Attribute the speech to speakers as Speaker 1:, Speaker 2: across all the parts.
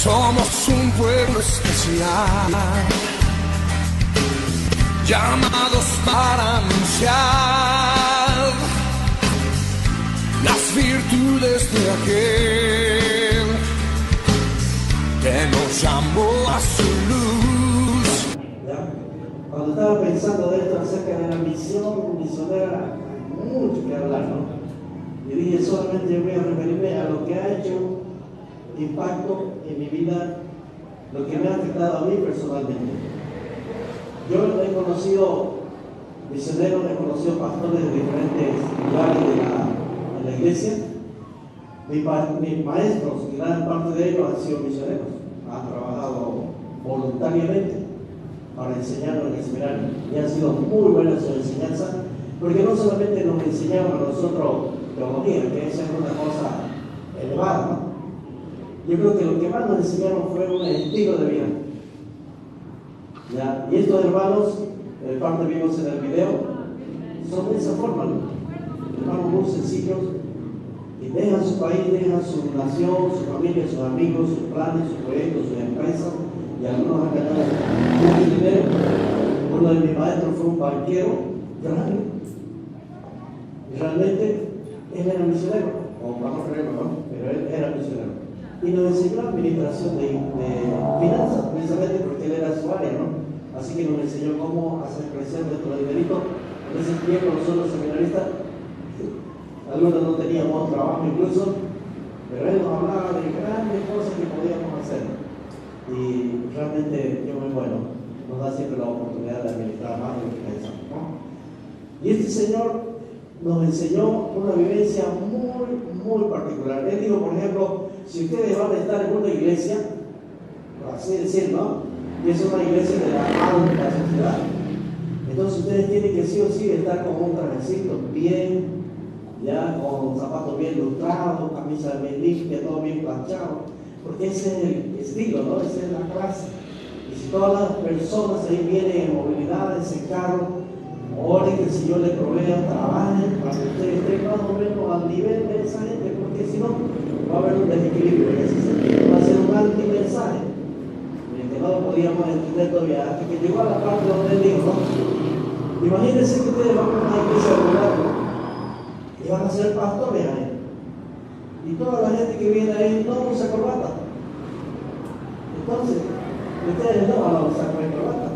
Speaker 1: Somos un pueblo especial, llamados para anunciar las virtudes de aquel que nos llamó a su luz.
Speaker 2: ¿Ya? Cuando estaba pensando de esto acerca de la misión misionera, mucho que hablar, ¿no? Y dije, solamente voy a referirme a lo que ha hecho impacto en mi vida, lo que me ha afectado a mí personalmente. Yo he conocido misioneros, he conocido pastores de diferentes lugares de la iglesia. Mis maestros, gran parte de ellos han sido misioneros, han trabajado voluntariamente para enseñarnos en el seminario y han sido muy buenas su enseñanza, porque no solamente nos enseñaban a nosotros teología, que esa es una cosa elevada, ¿no? Yo creo que lo que más nos enseñaron fue un estilo de vida. ¿Ya? Y estos hermanos, en parte vimos en el video, son de esa forma, ¿no? Hermanos muy sencillos, y dejan su país, dejan su nación, su familia, sus amigos, sus planes, sus proyectos, sus empresas, y algunos han ganado mucho dinero. Uno de mis maestros fue un banquero grande, y realmente él era misionero, o vamos a creerlo, ¿no? Pero él era misionero. Y nos enseñó administración de finanzas, precisamente porque él era su área, ¿no? Así que nos enseñó cómo hacer crecer nuestro dinerito. En ese tiempo nosotros seminaristas, algunos no teníamos trabajo incluso, pero él nos hablaba de grandes cosas que podíamos hacer. Y realmente Dios es bueno, nos da siempre la oportunidad de administrar más de lo que pensamos, ¿no? Y este señor nos enseñó una vivencia muy particular. Él dijo, por ejemplo, si ustedes van a estar en una iglesia, por así decir, ¿no? Y es una iglesia de la alta sociedad, entonces ustedes tienen que sí o sí estar con un trajecito bien, ya con zapatos bien lustrados, camisa bien limpia, todo bien planchado, porque ese es el estilo, ¿no? Esa es la clase. Y si todas las personas ahí vienen en movilidad, en ese carro, oren que el Señor les provea, trabajen para que ustedes estén más o menos al nivel de esa gente, porque si no, va a haber un desequilibrio en ese sentido, va a ser un antimensaje, que no lo podíamos entender todavía, hasta que llegó a la parte donde él dijo, ¿no? Imagínense que ustedes van a una iglesia rural, ¿no? Y van a ser pastores ahí, y toda la gente que viene ahí no usa corbata. Entonces, ustedes no van a usar corbata,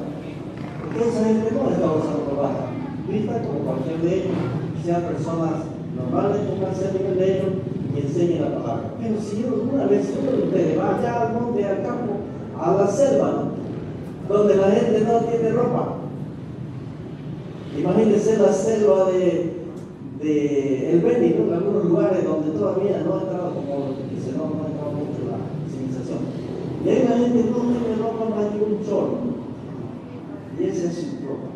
Speaker 2: porque esa gente no está usando corbata, vista como cualquier de ellos, sean personas normales, pónganse a nivel de ellos y enseñen la palabra. Pero si una vez uno de ustedes va allá al monte, al campo, a la selva, ¿no? Donde la gente no tiene ropa, imagínense la selva de El Beni, ¿no? En algunos lugares donde todavía no ha entrado, como dice, no ha entrado mucho la civilización, y ahí la gente no tiene ropa más que un chorro, y ese es su ropa.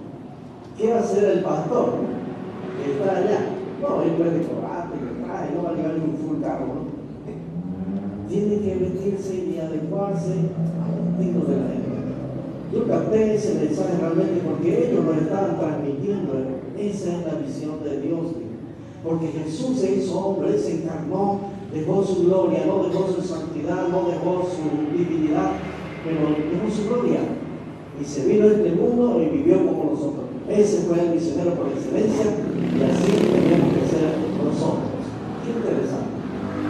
Speaker 2: ¿Qué va a hacer el pastor que está allá? No, él puede cobrarte, que trae, no va a llegar ni un full carro, ¿no? Tiene que vestirse y adecuarse a los estilos de la gente. Yo capté ese mensaje realmente porque ellos lo estaban transmitiendo. Esa es la visión de Dios. Porque Jesús se hizo hombre, Él se encarnó, dejó su gloria, no dejó su santidad, no dejó su divinidad, pero dejó su gloria. Y se vino a este mundo y vivió como nosotros. Ese fue el misionero por excelencia y así tenemos que ser nosotros. Qué interesante.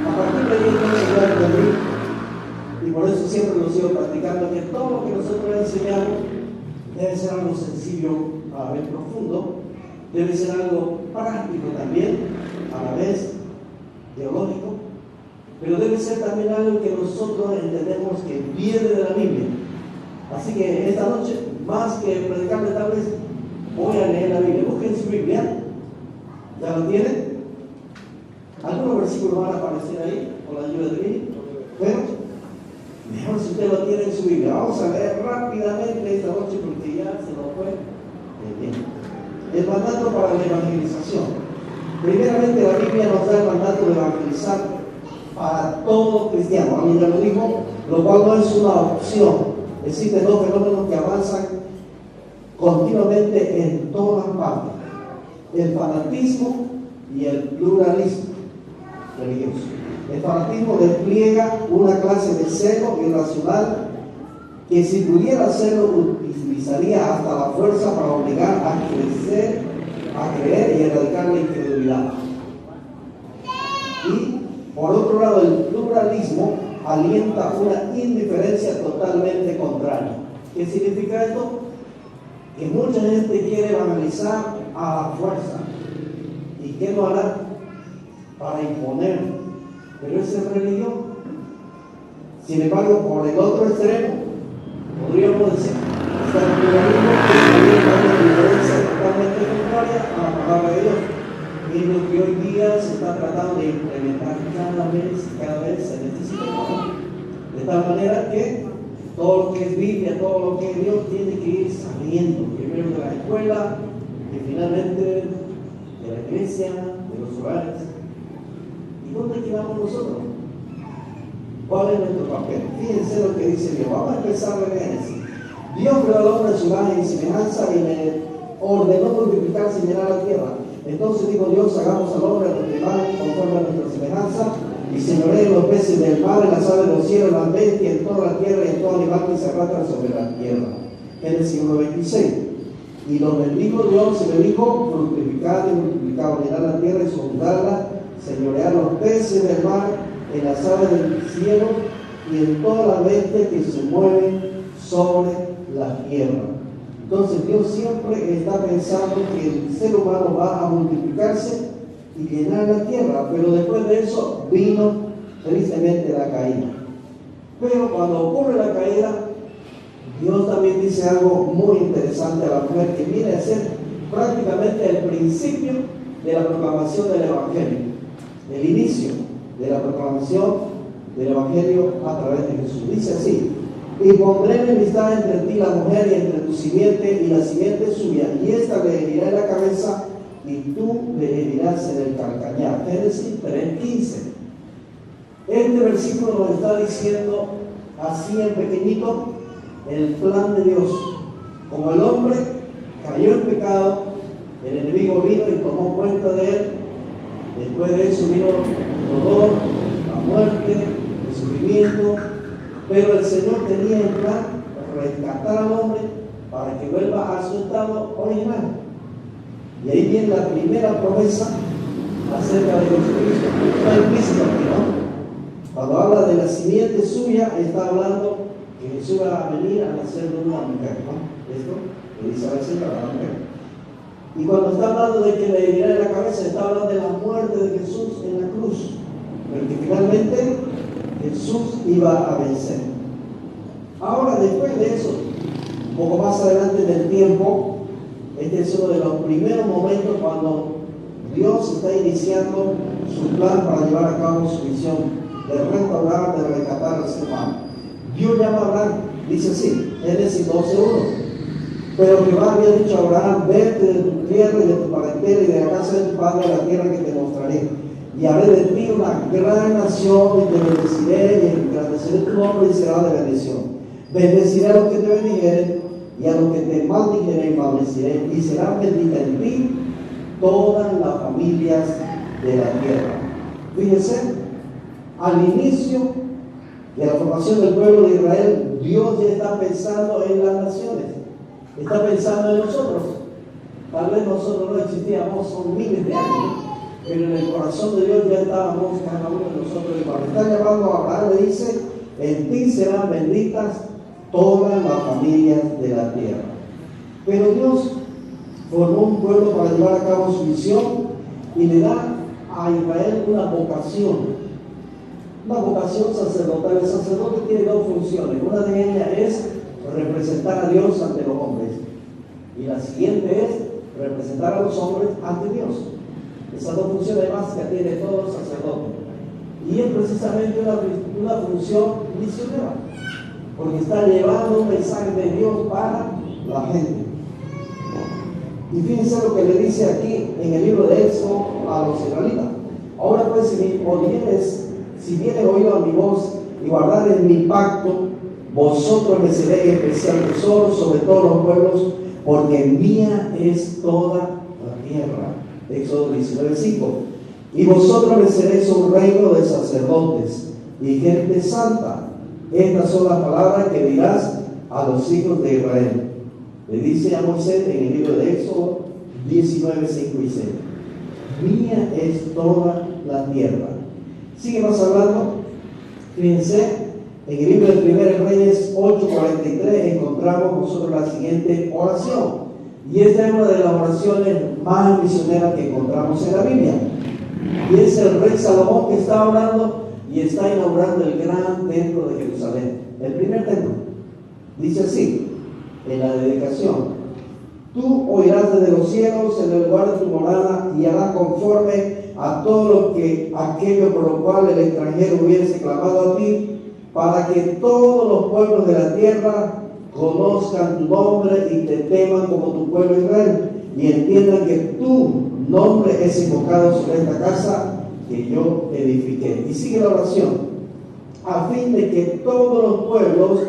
Speaker 2: A partir de ahí entonces yo entendí, y por eso siempre lo sigo practicando, que todo lo que nosotros enseñamos debe ser algo sencillo, a la vez profundo, debe ser algo práctico también, a la vez teológico, pero debe ser también algo que nosotros entendemos que viene de la Biblia. Así que esta noche, más que predicarle tal vez, voy a leer la Biblia. Busquen su Biblia, ¿ya lo tienen? Algunos versículos van a aparecer ahí, con la ayuda de mí, pero mejor si usted lo tiene en su Biblia. Vamos a leer rápidamente esta noche porque ya se nos fue el tiempo. El mandato para la evangelización. Primeramente la Biblia nos da el mandato de evangelizar para todo cristiano. A mí ya lo dijo, lo cual no es una opción. Existen dos fenómenos que avanzan continuamente en todas partes: el fanatismo y el pluralismo religioso. El fanatismo despliega una clase de celo irracional que, si pudiera hacerlo, utilizaría hasta la fuerza para obligar a creer y erradicar la incredulidad. Y por otro lado, el pluralismo alienta una indiferencia totalmente contraria. ¿Qué significa esto? Que mucha gente quiere evangelizar a la fuerza. ¿Y qué lo hará? Para imponer. Pero esa es religión. Sin embargo, por el otro extremo, podríamos decir, está el pluralismo que alienta una indiferencia totalmente contraria a la palabra de Dios. Y lo que hoy día se está tratando de implementar cada vez se necesita más. De tal manera que todo lo que es Biblia, todo lo que es Dios tiene que ir saliendo, primero de la escuela y finalmente de la iglesia, de los hogares. ¿Y dónde quedamos nosotros? ¿Cuál es nuestro papel? Fíjense lo que dice Dios. Vamos a empezar de Génesis. Dios creó al hombre a su imagen y semejanza y le ordenó multiplicarse y llenar la tierra. Entonces dijo Dios: hagamos al hombre a nuestra imagen, conforme a nuestra semejanza, y señoreen los peces del mar, en las aves de los cielos, en las bestias, en toda la tierra y en todo animal que se arrastra sobre la tierra. Génesis 1:26. Y lo bendijo Dios y le dijo: fructificad y multiplicad, llenad la tierra y sojuzgadla, señoread los peces del mar, en las aves del cielo y en todas las bestias que se mueven sobre la tierra. Entonces Dios siempre está pensando que el ser humano va a multiplicarse y llenar la tierra, pero después de eso vino tristemente la caída. Pero cuando ocurre la caída, Dios también dice algo muy interesante a la mujer, que viene a ser prácticamente el principio de la proclamación del Evangelio, el inicio de la proclamación del Evangelio a través de Jesús. Dice así: y pondré enemistad entre ti, la mujer, y entre tu simiente y la simiente suya, y esta le herirá en la cabeza y tú le herirás en el calcañar. Génesis 3:15. Este versículo nos está diciendo así en pequeñito el plan de Dios. Como el hombre cayó en pecado, el enemigo vino y tomó cuenta de él. Después de eso vino el dolor, la muerte, el sufrimiento. Pero el Señor tenía en plan rescatar al hombre para que vuelva a su estado original. Y ahí viene la primera promesa acerca de Jesucristo. Está implícito aquí, ¿no? Cuando habla de la simiente suya, está hablando que Jesús va a venir a nacer de una mujer, ¿no? Esto le dice al Señor a la mujer. Y cuando está hablando de que le herirá en la cabeza, está hablando de la muerte de Jesús en la cruz. Pero que finalmente Jesús iba a vencer. Ahora, después de eso, un poco más adelante en el tiempo, este es uno de los primeros momentos cuando Dios está iniciando su plan para llevar a cabo su misión de restaurar, de rescatar al ser humano. Dios llama a Abraham, dice así, Génesis 12:1. Pero Jehová había dicho a Abraham: vete de tu tierra y de tu parentela y de la casa de tu padre a la tierra que te mostraré. Y haré de ti una gran nación, y te bendeciré y engrandeceré tu nombre y será de bendición. Bendeciré a los que te bendijeren y a los que te maldijeren maldeciré, y serán benditas en ti todas las familias de la tierra. Fíjense, al inicio de la formación del pueblo de Israel, Dios ya está pensando en las naciones, está pensando en nosotros. Tal vez nosotros no existíamos, son miles de años, pero en el corazón de Dios ya estábamos cada uno de nosotros. Y cuando está llamando a Abraham, le dice: en ti serán benditas todas las familias de la tierra. Pero Dios formó un pueblo para llevar a cabo su misión y le da a Israel una vocación sacerdotal. El sacerdote tiene dos funciones. Una de ellas es representar a Dios ante los hombres, y la siguiente es representar a los hombres ante Dios. Esas dos funciones básicas tiene todo el sacerdote, y es precisamente una función misionera, porque está llevando un mensaje de Dios para la gente. Y fíjense lo que le dice aquí en el libro de Éxodo a los israelitas: ahora pues, si vienes oído a mi voz y guardares mi pacto, vosotros me seréis especial tesoro sobre todos los pueblos, porque mía es toda la tierra. Éxodo 19:5. Y vosotros me seréis un reino de sacerdotes y gente santa. Estas son las palabras que dirás a los hijos de Israel. Le dice a Moisés en el libro de Éxodo 19, 5 y 6. Mía es toda la tierra. Sigue más hablando. Fíjense, en el libro de 1 Reyes 8:43 encontramos nosotros la siguiente oración. Y esta es una de las oraciones más misioneras que encontramos en la Biblia. Y es el rey Salomón que está orando y está inaugurando el gran templo de Jerusalén. El primer templo. Dice así, en la dedicación: tú oirás desde los cielos en el lugar de tu morada y harás conforme a todo aquello por lo cual el extranjero hubiese clamado a ti, para que todos los pueblos de la tierra conozcan tu nombre y te teman como tu pueblo Israel, y entiendan que tu nombre es invocado sobre esta casa que yo edifiqué. Y sigue la oración: a fin de que todos los pueblos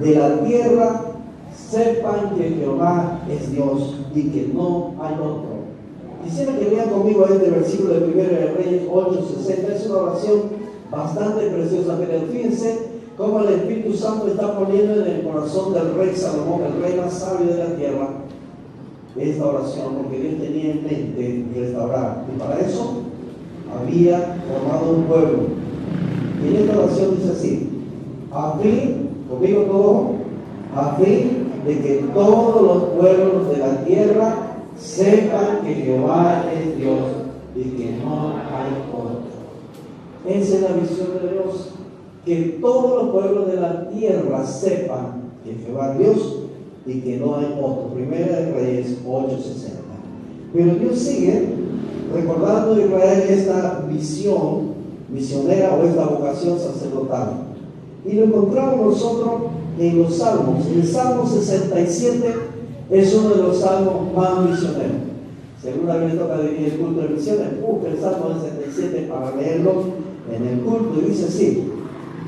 Speaker 2: de la tierra sepan que Jehová es Dios y que no hay otro. Quisiera que lean conmigo este versículo de 1 Reyes 8:60. Es una oración bastante preciosa, pero fíjense cómo el Espíritu Santo está poniendo en el corazón del rey Salomón, el rey más sabio de la tierra, esta oración, porque Dios tenía en mente restaurar, y para eso había formado un pueblo. Y en esta oración dice así: a fin, conmigo todo, a fin de que todos los pueblos de la tierra sepan que Jehová es Dios y que no hay otro. Esa es la visión de Dios, que todos los pueblos de la tierra sepan que Jehová es Dios y que no hay otro. 1 Reyes 8:60. Pero Dios sigue recordando a Israel esta visión misionera o esta vocación sacerdotal. Y lo encontramos nosotros en los Salmos. El Salmo 67 es uno de los salmos más misioneros. Según la Biblia toca dividir el culto de misiones, busca el Salmo 67 para leerlo en el culto, y dice así: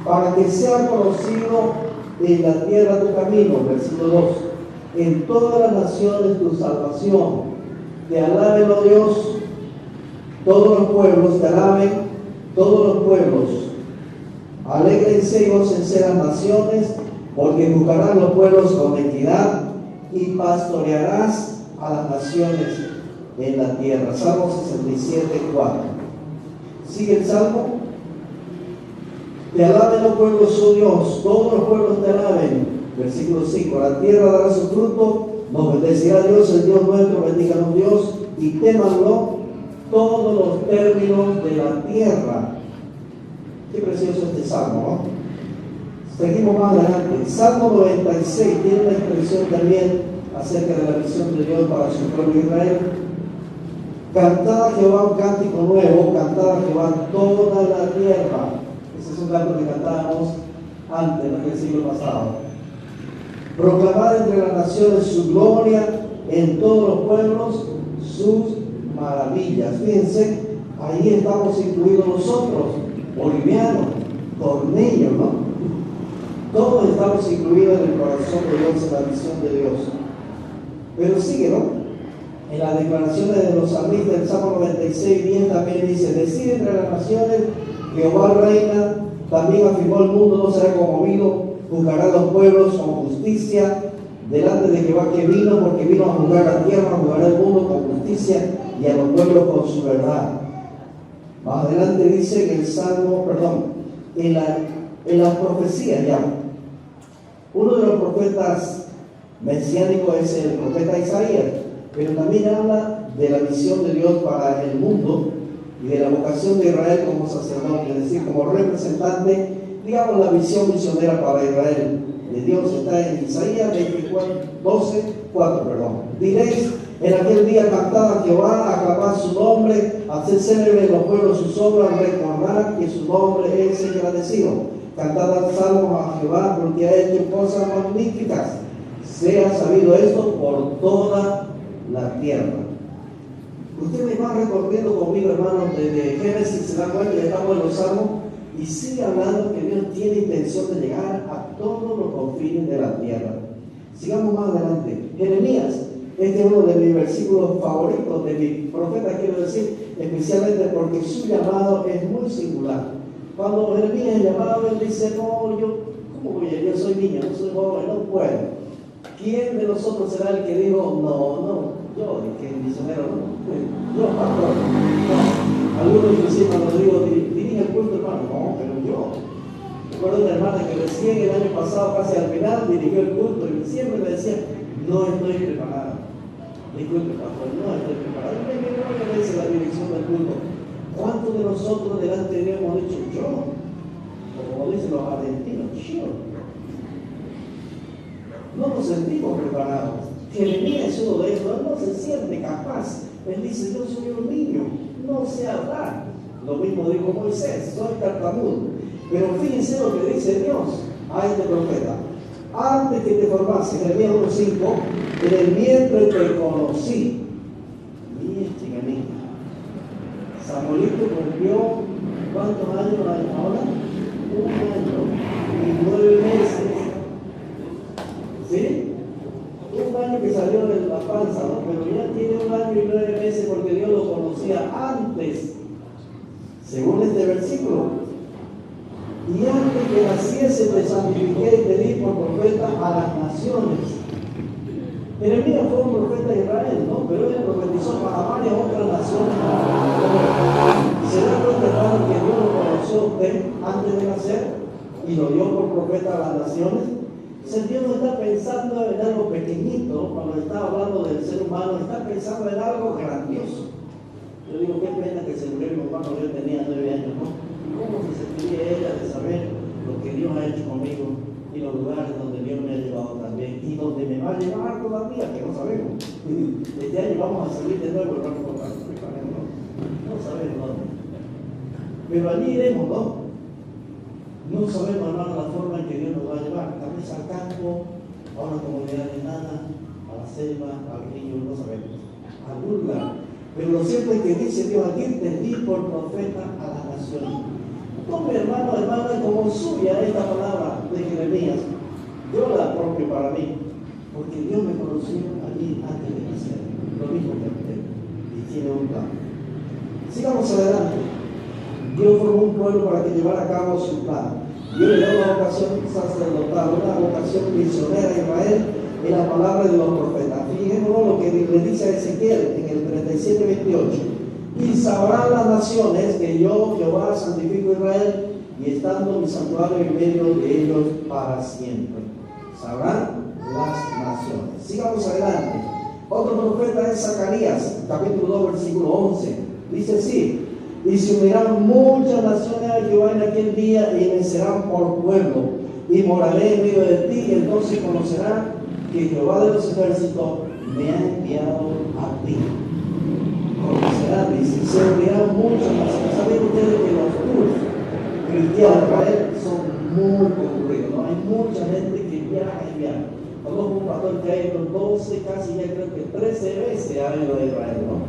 Speaker 2: para que sea conocido en la tierra tu camino, versículo 2, en todas las naciones tu salvación, te alaben, oh Dios, todos los pueblos te alaben, todos los pueblos, alégrense y gócense las naciones, porque juzgarán los pueblos con equidad y pastorearás a las naciones en la tierra. Salmo 67, 4. Sigue el Salmo: te alaben los pueblos, oh Dios, todos los pueblos te alaben. Versículo 5: la tierra dará su fruto, nos bendecirá Dios, el Dios nuestro, bendíganos Dios, y témanlo todos los términos de la tierra. Qué precioso este salmo, ¿no? Seguimos más adelante. Salmo 96 tiene una expresión también acerca de la visión de Dios para su pueblo Israel. Cantad a Jehová un cántico nuevo, cantad a Jehová toda la tierra. Ese es un canto que cantábamos antes, en el siglo pasado. Proclamad entre las naciones su gloria, en todos los pueblos sus maravillas. Fíjense, ahí estamos incluidos nosotros, bolivianos, torneños, ¿no? Todos estamos incluidos en el corazón de Dios, en la visión de Dios. Pero sigue, ¿no? En las declaraciones de los salmistas del Salmo 96, 10 también dice: decid entre las naciones, Jehová reina, también afirmó el mundo, no será conmovido, juzgará a los pueblos con justicia, delante de Jehová que vino, porque vino a juzgar la tierra, juzgará el mundo con justicia y a los pueblos con su verdad. Más adelante dice en el Salmo, en las profecías ya. Uno de los profetas mesiánicos es el profeta Isaías, pero también habla de la visión de Dios para el mundo y de la vocación de Israel como sacerdote, es decir, como representante, digamos, la visión misionera para Israel de Dios está en Isaías 12:4. Diréis en aquel día: cantad a Jehová, aclamad su nombre, haced célebre en los pueblos sus obras, recordad que su nombre es engrandecido. Cantad salmos a Jehová, porque ha hecho cosas magníficas. Sea sabido esto por toda la tierra. Ustedes van recorriendo conmigo, hermanos, desde Génesis, se dan cuenta que estamos en los Salmos, y sigue hablando que Dios tiene intención de llegar a todos los confines de la tierra. Sigamos más adelante. Jeremías, Este es uno de mis versículos favoritos de mi profeta, quiero decir, especialmente porque su llamado es muy singular. Cuando Jeremías es llamado, él dice, no, ¿cómo voy a? Yo soy niño, no soy joven, no puedo. ¿Quién de nosotros será el que dijo, no, yo, el que misionero, no, yo, pastor, no? Algunos inclusive cuando digo, dirige el culto, hermano, no, pero yo. Recuerdo una hermana que recién el año pasado, casi al final, dirigió el culto y siempre me decía, no estoy preparado. Disculpe, pastor, no estoy preparado. Y me dice la dirección del culto. ¿Cuántos de nosotros delante de Dios hemos dicho yo? O como dicen los argentinos, yo. No nos sentimos preparados. Jeremías es uno de ellos, no se siente capaz. Él dice, yo soy un niño, no sé hablar. Lo mismo dijo Moisés, soy tartamudo. Pero fíjense lo que dice Dios a este profeta. Antes que te formase, Jeremías 1:5, en el vientre te conocí. Mira, chicanita. Samuelito cumplió, ¿cuántos años hay ahora? 1 año y 9 meses. ¿Sí? 1 año que salió de la panza, ¿no? Pero ya tiene 1 año y 9 meses porque Dios lo conocía antes, según este versículo. Y antes que naciese te santifiqué y te di por profeta a las naciones. Jeremías fue un profeta de Israel, ¿no? Pero él profetizó para varias otras naciones. Se da cuenta, hermano, que Dios lo conoció a usted antes de nacer y lo dio por profeta a las naciones. Dios no está pensando en algo pequeñito cuando está hablando del ser humano, está pensando en algo grandioso. Yo digo, qué pena que se murió mi hermano, yo tenía 9 años, ¿no? ¿Cómo se sentiría ella de saber lo que Dios ha hecho conmigo y los lugares donde Dios me ha llevado también y donde me va a llevar todavía, que no sabemos? Este año vamos a salir de nuevo, hermano, no sabemos dónde. Pero allí iremos, ¿no? No sabemos, hermano, la forma en que Dios nos va a llevar. Tal vez al campo, a una comunidad enana, a la selva, al río, no sabemos. A algún lugar. Pero lo cierto es que dice Dios, aquí te di por profeta a las naciones. Tome, hermano, hermana, como suya esta palabra de Jeremías. Yo la apropio para mí, porque Dios me conoció allí antes de nacer. Lo mismo que usted. Y tiene un plan. Sigamos adelante. Dios formó un pueblo para que llevara a cabo su plan. Dios le dio una vocación sacerdotal, una vocación misionera a Israel en la palabra de los profetas. Fijémonos lo que le dice a Ezequiel en el 37:28. Y sabrán las naciones que yo, Jehová, santifico a Israel, y estando mi santuario en medio de ellos para siempre. Sabrán las naciones. Sigamos adelante. Otro profeta es Zacarías, capítulo 2, versículo 11. Dice así: y se unirán muchas naciones a Jehová en aquel día, y me serán por pueblo, y moraré en medio de ti, y entonces conocerán que Jehová de los ejércitos me ha enviado a ti. Conocerán, dice, se unirán muchas naciones. ¿Saben ustedes que los tours cristianos de Israel son muy concurridos, ¿no? Hay mucha gente que viaja y viaja. Conozco un pastor que ha ido 12, casi ya creo que 13 veces ha ido a Israel, ¿no?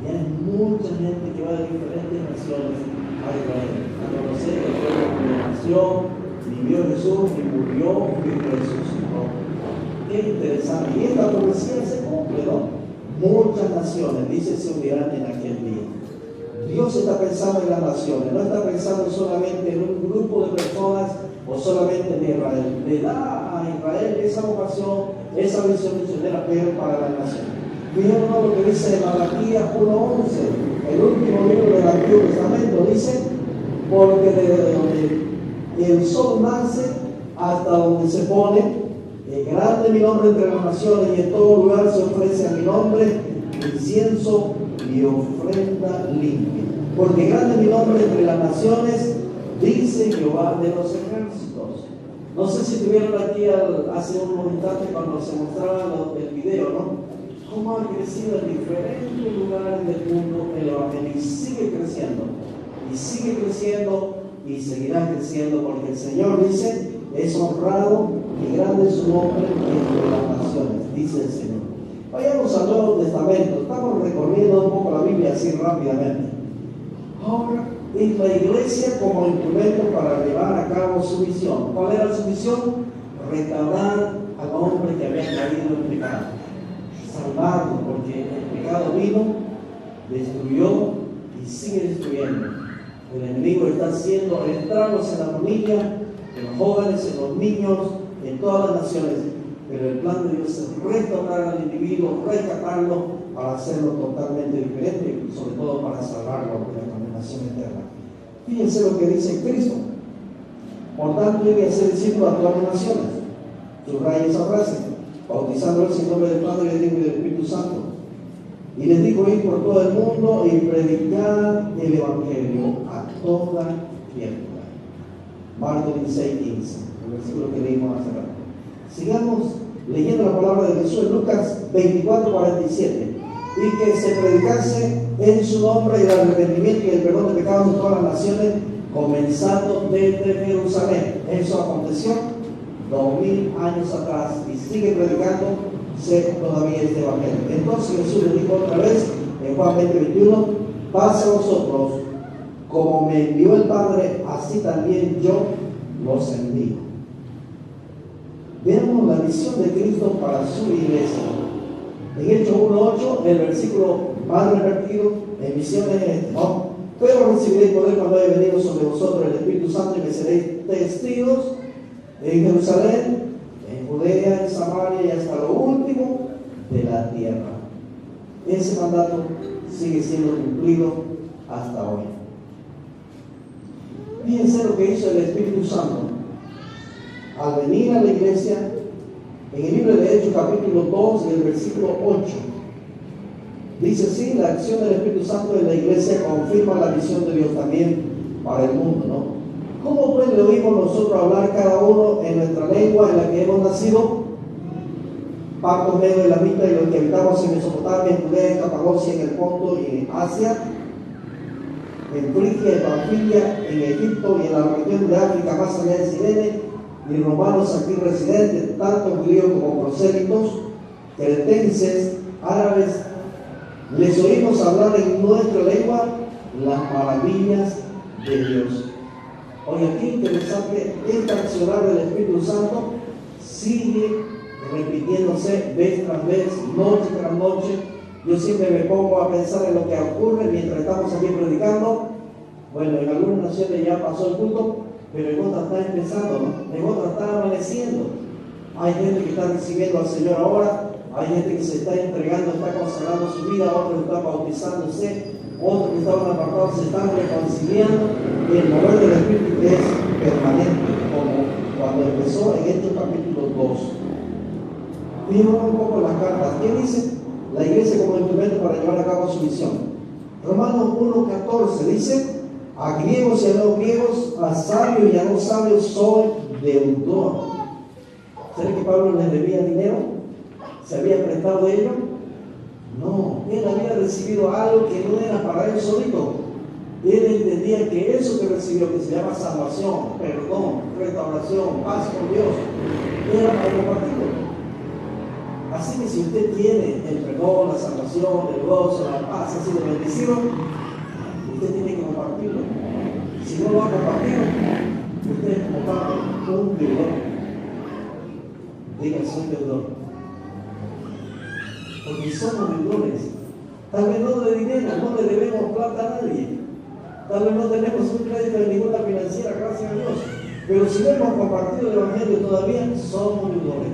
Speaker 2: Y hay mucha gente que va de diferentes naciones a Israel a conocer el pueblo que nació, vivió Jesús, y murió, y resucitó. Qué interesante. Y esta profecía se cumple, ¿no? Muchas naciones, dice, se unirán en aquel día. Dios está pensando en las naciones, no está pensando solamente en un grupo de personas o solamente en Israel. Le da a Israel esa vocación, esa visión misionera, pero para la nación. Fíjense lo que dice en Malaquías 1:11, el último libro del Antiguo Testamento, dice: porque desde donde el sol nace hasta donde se pone, es grande mi nombre entre las naciones, y en todo lugar se ofrece a mi nombre incienso y ofrenda limpia. Porque grande mi nombre entre las naciones, dice Jehová de los ejércitos. No sé si tuvieron aquí hace unos instantes cuando se mostraba el video, ¿no? Cómo ha crecido en diferentes lugares del mundo el evangelio, y sigue creciendo, y seguirá creciendo, porque el Señor dice: es honrado y grande su nombre entre las naciones, dice el Señor. Vayamos al Nuevo Testamento. Estamos recorriendo un poco la Biblia así rápidamente. Ahora, en la iglesia como instrumento para llevar a cabo su misión. ¿Cuál era su misión? Restaurar al hombre que había caído en pecado. salvarnos, porque el pecado vino, destruyó y sigue destruyendo. El enemigo está haciendo estragos en la familia, en los jóvenes, en los niños, en todas las naciones. Pero el plan de Dios es restaurar al individuo, rescatarlo para hacerlo totalmente diferente y sobre todo para salvarlo de la condenación eterna. Fíjense lo que dice Cristo. Por tanto, hay que hacer discípulos a todas las naciones. Subraya esa frase, bautizándolos en nombre del Padre, del Hijo y del Espíritu Santo. Y les dijo: ir por todo el mundo y predicar el Evangelio a toda criatura. Marcos 16:15, el versículo que leímos hace rato. Sigamos leyendo la palabra de Jesús en Lucas 24:47. Y que se predicase en su nombre el arrepentimiento y el perdón de pecados en todas las naciones, comenzando desde Jerusalén. Eso aconteció 2000 años atrás y sigue predicándose todavía este evangelio. Entonces Jesús le dijo otra vez en Juan 20:21: paz a vosotros, como me envió el Padre, así también yo los envío. Veamos la misión de Cristo para su iglesia. En Hechos 1:8, el versículo más repetido en misiones es este, ¿no? Pero recibiréis poder cuando haya venido sobre vosotros el Espíritu Santo, y me seréis testigos en Jerusalén, en Judea, en Samaria y hasta lo último de la tierra. Ese mandato sigue siendo cumplido hasta hoy. Fíjense lo que hizo el Espíritu Santo al venir a la iglesia. En el libro de Hechos capítulo 2 y el versículo 8 dice así: la acción del Espíritu Santo en la iglesia confirma la visión de Dios también para el mundo, ¿no? ¿Cómo pues le oímos nosotros hablar cada uno en nuestra lengua en la que hemos nacido? Partos, Medos, Elamitas y los que habitamos en Mesopotamia, en Judea, en Capadocia, en el Ponto y en Asia, en Frigia, en Panfilia, en Egipto y en la región de África más allá de Cirene, y romanos aquí residentes, tanto judíos como prosélitos, cretenses, árabes, les oímos hablar en nuestra lengua las maravillas de Dios. Oye, aquí interesante, esta accionar del Espíritu Santo sigue repitiéndose vez tras vez, noche tras noche. Yo siempre me pongo a pensar en lo que ocurre mientras estamos aquí predicando. Bueno, en algunas naciones ya pasó el culto, pero en otras está empezando, ¿no? En otras está amaneciendo. Hay gente que está recibiendo al Señor ahora, hay gente que se está entregando, está consagrando su vida, otros están bautizándose, otros que estaban apartados se están reconciliando. Y el mover del Espíritu es permanente, como cuando empezó en Hechos capítulo 2. Fijémonos un poco en las cartas. ¿Qué dice la iglesia como instrumento para llevar a cabo su misión? Romanos 1:14 dice: a griegos y a no griegos, a sabios y a no sabios soy deudor. ¿Será que Pablo les debía dinero? ¿Se había prestado de ello? No, él había recibido algo que no era para él solito. Él entendía que eso que recibió, que se llama salvación, perdón, restauración, paz con Dios, era para compartirlo. Así que si usted tiene el perdón, la salvación, el gozo, la paz, ha sido bendecido, usted tiene que compartirlo. Si no lo ha compartido, usted es como parte un deudor. Diga, soy deudor. Porque somos deudores. Tal vez no de dinero, no le debemos plata a nadie. Tal vez no tenemos un crédito de ninguna financiera, gracias a Dios. Pero si no hemos compartido el Evangelio todavía, somos deudores.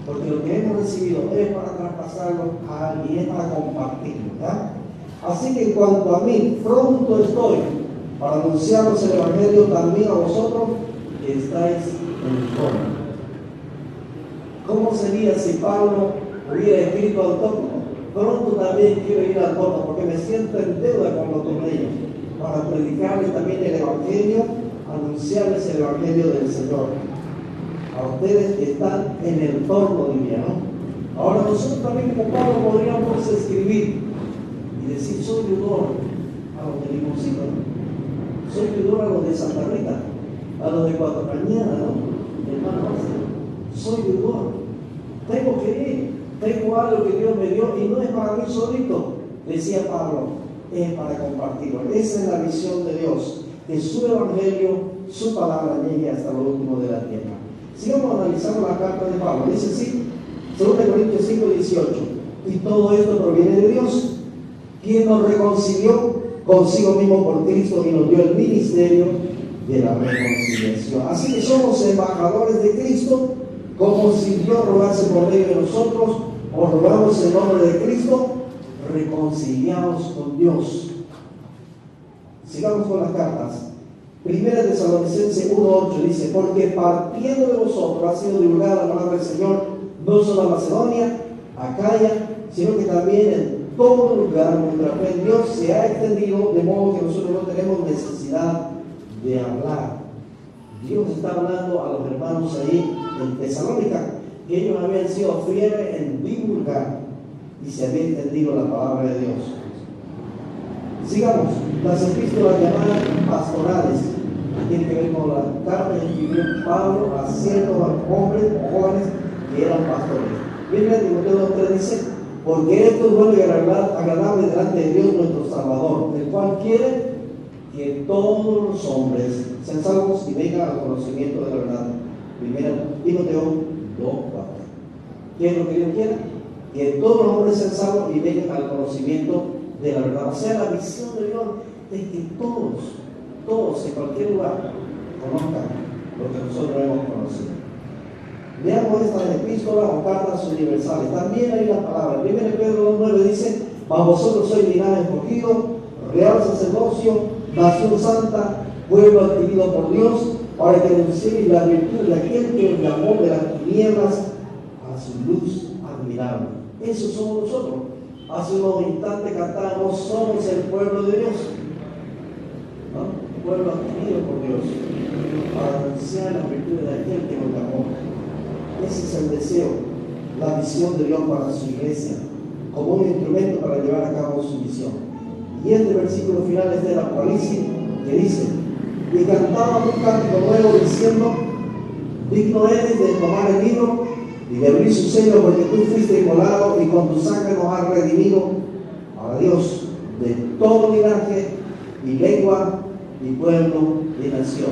Speaker 2: Porque lo que hemos recibido es para traspasarlo a alguien, es para compartirlo, ¿verdad? Así que en cuanto a mí, pronto estoy para anunciaros el Evangelio también a vosotros que estáis en el trono. ¿Cómo sería si Pablo hubiera escrito al torno? Pronto también quiero ir al torno porque me siento en deuda con los tornillos para predicarles también el Evangelio, anunciarles el Evangelio del Señor. A ustedes que están en el torno, diría, ¿no? Ahora nosotros también como Pablo podríamos escribir y decir: soy deudor a los de Limoncito, ¿no? Soy deudor a los de Santa Rita, a los de Cuatro Cañadas, ¿no? Hermano, soy deudor. Tengo que ir, tengo algo que Dios me dio y no es para mí solito, decía Pablo, es para compartirlo. Esa es la visión de Dios, que su Evangelio, su palabra llegue hasta lo último de la tierra. Sigamos analizando la carta de Pablo. Dice así, 2 Corintios 5:18: Y todo esto proviene de Dios, quien nos reconcilió consigo mismo por Cristo y nos dio el ministerio de la reconciliación. Así que somos embajadores de Cristo, como si Dios rogase por medio de nosotros, os rogamos en nombre de Cristo, reconciliados con Dios. Sigamos con las cartas. Primera Tesalonicenses 1:8 dice: porque partiendo de vosotros ha sido divulgada la palabra del Señor, no solo en Macedonia, Acaya, sino que también en todo lugar nuestra fe en Dios se ha extendido, de modo que nosotros no tenemos necesidad de hablar. Dios está hablando a los hermanos ahí en Tesalónica, que ellos habían sido fieles en divulgar y se había entendido la palabra de Dios. Sigamos, las epístolas llamadas pastorales, tiene que ver con la carta que escribió Pablo a ciertos hombres o jóvenes que eran pastores. Biblia de Timoteo 2:3 dice: porque esto es bueno y agradable delante de Dios nuestro Salvador, el cual quiere que todos los hombres sean salvos y vengan al conocimiento de la verdad. Primera Timoteo 2:4. ¿Qué es lo que Dios quiere? Que todos los hombres sean salvos y vengan al conocimiento de la verdad. O sea, la visión de Dios es que todos en cualquier lugar conozcan lo que nosotros hemos conocido. Veamos estas epístolas o cartas universales. También hay la palabra. 1 Pedro 2:9 dice: mas vosotros sois linaje escogido, real sacerdocio, nación santa, pueblo adquirido por Dios, para que anunciéis la virtud de aquel que os llamó de las tinieblas a su luz admirable. Eso somos nosotros. Hace unos instantes cantábamos: somos el pueblo de Dios, ¿no? Pueblo adquirido por Dios, para anunciar las virtudes de aquel que nos llamó. Ese es el deseo, la visión de Dios para su iglesia, como un instrumento para llevar a cabo su misión. Y este versículo final es del Apocalipsis, que dice: y cantaba un cántico nuevo diciendo: digno eres de tomar el libro y de abrir su sello, porque tú fuiste inmolado y con tu sangre nos has redimido a Dios de todo linaje y lengua y pueblo y nación.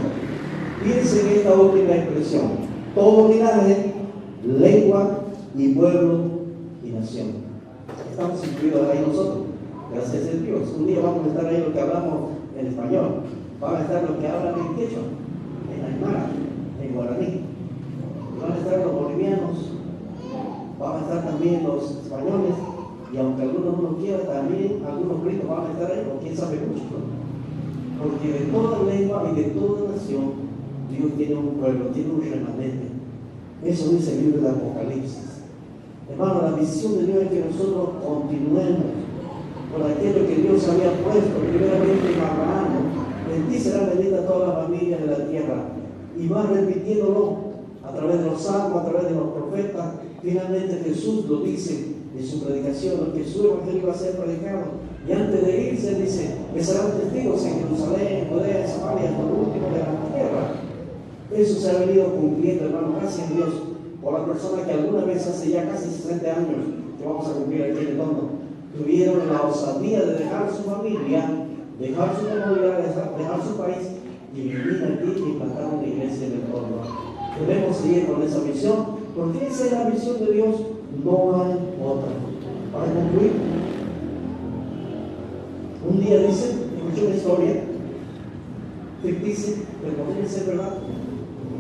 Speaker 2: Piensen en esta última expresión: todo linaje, lengua y pueblo y nación. Estamos incluidos ahí nosotros, gracias a Dios. Un día vamos a estar ahí los que hablamos en español, van a estar los que hablan en quechua, en aymara, en guaraní, van a estar los bolivianos, van a estar también los españoles, y aunque algunos no lo quieran, también algunos gringos van a estar ahí, o quién sabe mucho, ¿no? Porque de toda lengua y de toda nación Dios tiene un pueblo, tiene un remanente. Eso dice el libro de Apocalipsis. Hermano, la visión de Dios es que nosotros continuemos con aquello que Dios había puesto primeramente en Abraham. En ti será bendita toda la familia de la tierra. Y va repitiéndolo a través de los salmos, a través de los profetas. Finalmente Jesús lo dice en su predicación, que su evangelio va a ser predicado. Y antes de irse dice que serán testigos en Jerusalén, en Judea, en Samaria, hasta lo último de la tierra. Eso se ha venido cumpliendo, hermano, gracias a Dios, por la persona que alguna vez hace ya casi 60 años, que vamos a cumplir aquí en el mundo, tuvieron la osadía de dejar su familia, dejar su comodidad, dejar su país y vivir aquí y plantar una iglesia en el mundo. Debemos seguir con esa misión, porque esa es la misión de Dios, no hay otra. Para concluir, un día dice, escuché una historia ficticia, pero podría ser verdad.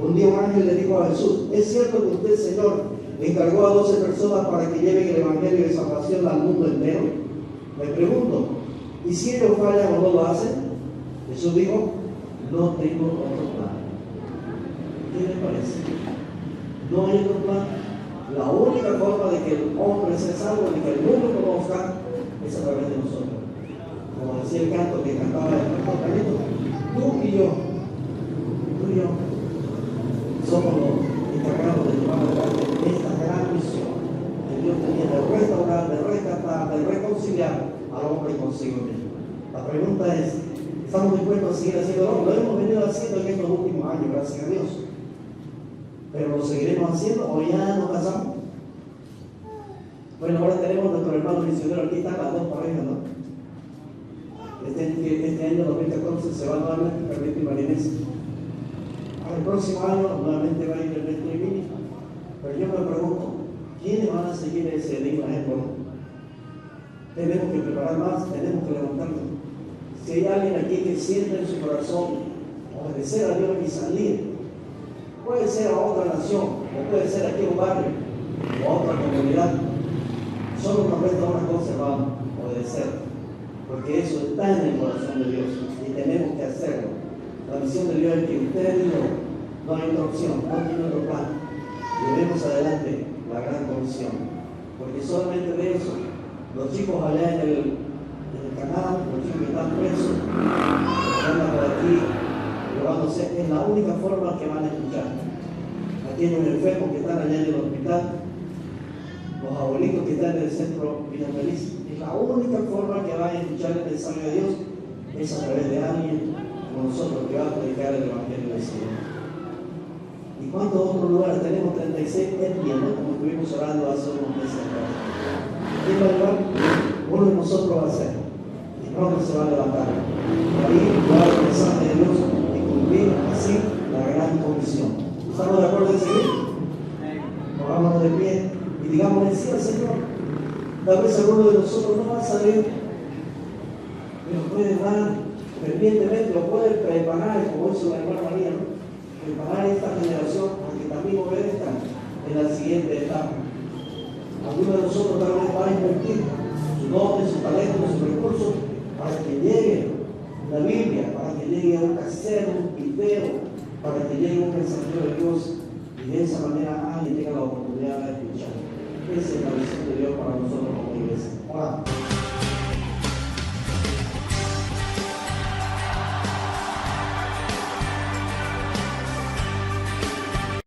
Speaker 2: Un día un ángel le dijo a Jesús: ¿es cierto que usted, Señor, encargó a 12 personas para que lleven el evangelio de salvación al mundo entero? Me pregunto, ¿y si ellos fallan o no lo hacen? Jesús dijo: no tengo otro plan. ¿Qué les parece? No hay otro plan. La única forma de que el hombre sea salvo, de que el mundo conozca, es a través de nosotros. Como decía el canto que cantaba el pastor Carlito, tú y yo somos los encargados de llevar adelante esta gran misión que Dios tenía de restaurar, de rescatar, de reconciliar al hombre consigo mismo. La pregunta es: ¿estamos dispuestos a seguir haciéndolo? Lo hemos venido haciendo en estos últimos años, gracias a Dios. ¿Pero lo seguiremos haciendo o ya nos casamos? Bueno, ahora tenemos nuestro hermano misionero, aquí están las dos parejas, ¿no? Este año 2014 se va nuevamente Ernesto y Marinés. El próximo año nuevamente va a ir Ernesto y Mini. Pero yo me pregunto, ¿quiénes van a seguir ese digno ejemplo? tenemos que preparar más, tenemos que levantarnos. Si hay alguien aquí que siente en su corazón obedecer a Dios y salir, puede ser a otra nación, o puede ser aquí a un barrio, o a otra comunidad. Solo nos resta una cosa, hermano: obedecer, porque eso está en el corazón de Dios y tenemos que hacerlo. La misión de Dios es que usted y yo, no hay otra opción, no tiene otro plan. Llevemos adelante la gran comisión, porque solamente de eso, los chicos allá en el canal, los chicos que están presos, los que andan por aquí, llevándose, es la única forma que van a escuchar. Aquí hay unos enfermos que están allá en el hospital, los abuelitos que están en el centro Vida Feliz. Es la única forma que van a escuchar el mensaje de Dios, es a través de alguien como nosotros que va a predicar el Evangelio del Señor. ¿Y cuántos otros lugares tenemos? 36 etnias, ¿no? Como estuvimos orando hace unos meses atrás. ¿Quién va a llevar? Uno de nosotros va a hacer, y pronto se va a levantar. Por ahí llevar el mensaje de Dios y cumplir así la gran comisión. ¿Estamos de acuerdo en seguir? Pongámonos de pie y digámosle sí al Señor. Tal vez alguno de nosotros no va a salir, pero puede dar fervientemente, lo puede preparar, como hizo la hermana María, ¿no? Preparar esta generación para que también obedezcan en la siguiente etapa. Alguno de nosotros tal vez va a invertir sus dones, sus talentos, sus recursos para que llegue la Biblia, para que llegue un casero, un video, para que llegue un mensajero de Dios, y de esa manera